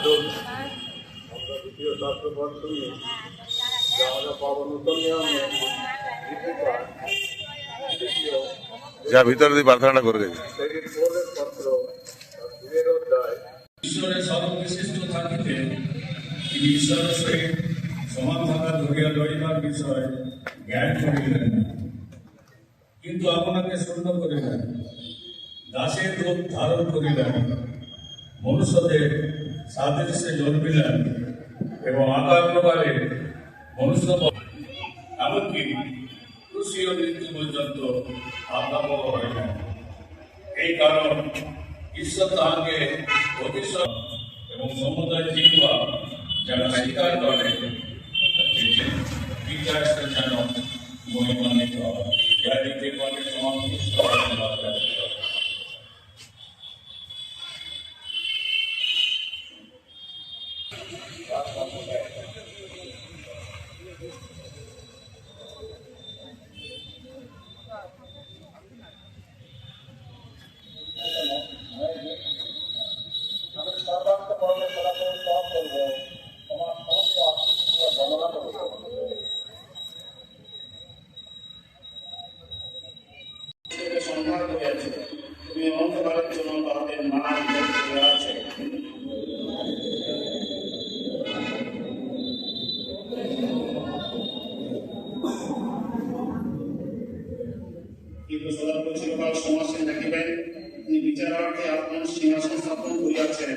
আসুন আমরা দ্বিতীয় শাস্ত্রপাঠ শুনি যা আমরা পাবো নতুন নিয়মে যা ভিতরে দিয়ে প্রার্থনা করে দেবে। পত্র দুয়ের অধ্যায়। ঈশ্বরের সর্ববিশিষ্ট থাকিতে তিনি ঈশ্বরের সহিত সমান থাকা ধরিয়া লইবার বিষয় জ্ঞান করিলেন না, কিন্তু আপনাকে শূন্য করিলেন, দাসের রূপ ধারণ করিলেন, মনুষ্যদের সাদৃশ্যে জন্মিলেন এবং আকার প্রকারে মনুষ্য এমনকি ক্রুশীয় মৃত্যু পর্যন্ত আজ্ঞাবহ হইলেন। এই কারণ ঈশ্বর তাহাকে ভবিষ্যৎ এবং সমুদায় জিহ্বা যারা স্বীকার করে বিকাশের যেন মহিমান্বিত হয়। ইহা নিজের মনে সমাপ্ত সংহার করিয়াছে, তুমি অনন্তকালের জন্য তাহাদের মান আছে। কিন্তু সদাপ্রভু চিরকাল সমাসীন থাকিবেন, তিনি বিচারার্থে আপনার সিংহাসন স্থাপন করিয়াছেন।